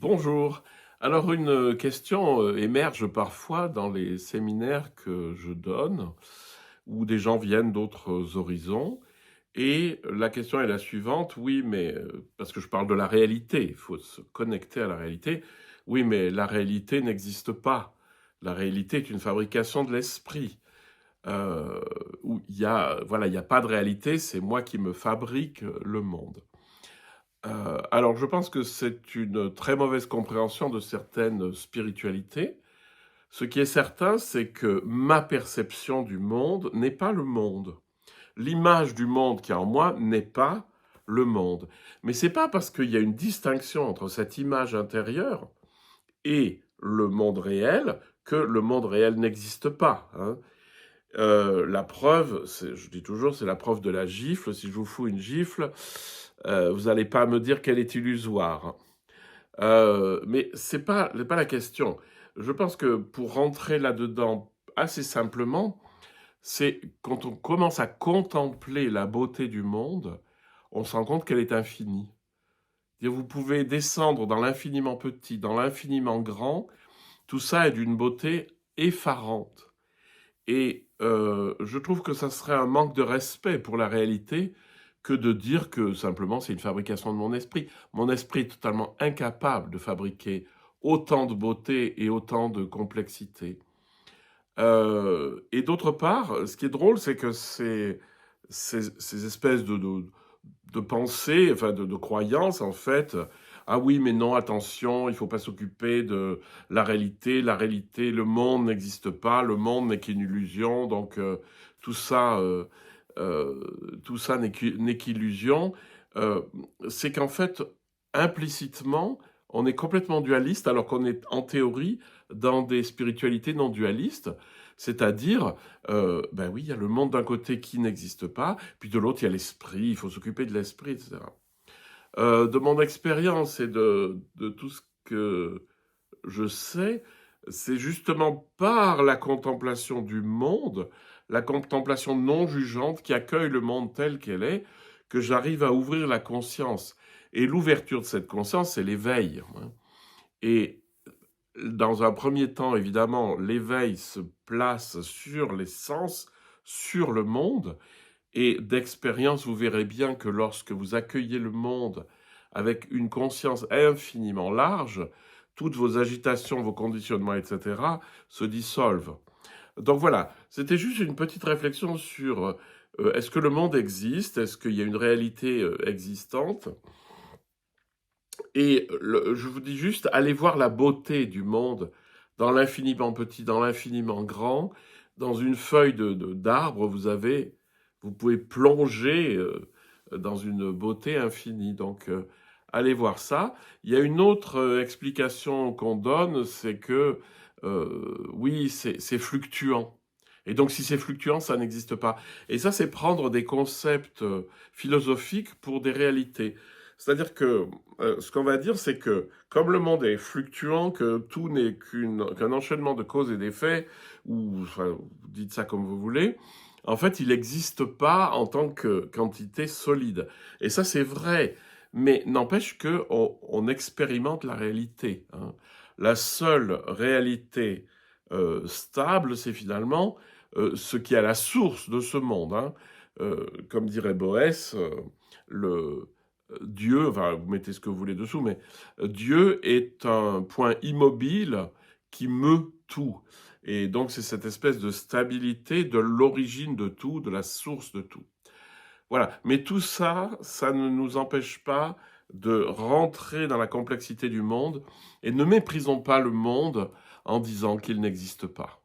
Bonjour. Alors une question émerge parfois dans les séminaires que je donne, où des gens viennent d'autres horizons. Et la question est la suivante, oui, mais parce que je parle de la réalité, il faut se connecter à la réalité. Oui, mais la réalité n'existe pas. La réalité est une fabrication de l'esprit. euh, Où voilà, il y a pas de réalité, c'est moi qui me fabrique le monde. Alors, je pense que c'est une très mauvaise compréhension de certaines spiritualités. Ce qui est certain, c'est que ma perception du monde n'est pas le monde. L'image du monde qui est en moi n'est pas le monde. Mais c'est pas parce qu'il y a une distinction entre cette image intérieure et le monde réel que le monde réel n'existe pas, hein. La preuve, je dis toujours, c'est la preuve de la gifle. Si je vous fous une gifle, vous n'allez pas me dire qu'elle est illusoire. Mais c'est pas la question. Je pense que pour rentrer là-dedans assez simplement, c'est quand on commence à contempler la beauté du monde, on se rend compte qu'elle est infinie. Vous pouvez descendre dans l'infiniment petit, dans l'infiniment grand, tout ça est d'une beauté effarante. Et je trouve que ça serait un manque de respect pour la réalité que de dire que simplement c'est une fabrication de mon esprit. Mon esprit est totalement incapable de fabriquer autant de beauté et autant de complexité. Et d'autre part, ce qui est drôle, c'est que ces espèces de pensées, enfin de croyances, en fait, ah oui, mais non, attention, il ne faut pas s'occuper de la réalité. La réalité, le monde n'existe pas, le monde n'est qu'une illusion, donc tout ça, euh, tout ça n'est qu'illusion. Euh, c'est qu'en fait, implicitement, on est complètement dualiste, alors qu'on est en théorie dans des spiritualités non dualistes. C'est-à-dire, ben oui, il y a le monde d'un côté qui n'existe pas, puis de l'autre, il y a l'esprit, il faut s'occuper de l'esprit, etc. De mon expérience et de tout ce que je sais, c'est justement par la contemplation du monde, la contemplation non jugeante qui accueille le monde tel qu'elle est, que j'arrive à ouvrir la conscience. Et l'ouverture de cette conscience, c'est l'éveil, hein. Et dans un premier temps, évidemment, l'éveil se place sur les sens, sur le monde, et d'expérience, vous verrez bien que lorsque vous accueillez le monde avec une conscience infiniment large, toutes vos agitations, vos conditionnements, etc., se dissolvent. Donc voilà, c'était juste une petite réflexion sur est-ce que le monde existe, est-ce qu'il y a une réalité existante, et je vous dis juste, allez voir la beauté du monde dans l'infiniment petit, dans l'infiniment grand. Dans une feuille d'arbre, vous pouvez plonger dans une beauté infinie. Donc, allez voir ça. Il y a une autre explication qu'on donne, c'est que oui, c'est fluctuant. Et donc, si c'est fluctuant, ça n'existe pas. Et ça, c'est prendre des concepts philosophiques pour des réalités. C'est-à-dire que ce qu'on va dire, c'est que comme le monde est fluctuant, que tout n'est qu'un enchaînement de causes et d'effets, ou enfin, vous dites ça comme vous voulez, en fait, il n'existe pas en tant que quantité solide. Et ça, c'est vrai, mais n'empêche qu'on expérimente la réalité, hein. La seule réalité stable, c'est finalement ce qui est à la source de ce monde, hein. Comme dirait Boès, le Dieu, enfin, vous mettez ce que vous voulez dessous, mais Dieu est un point immobile qui meut tout. Et donc, c'est cette espèce de stabilité de l'origine de tout, de la source de tout. Voilà. Mais tout ça, ça ne nous empêche pas de rentrer dans la complexité du monde et ne méprisons pas le monde en disant qu'il n'existe pas.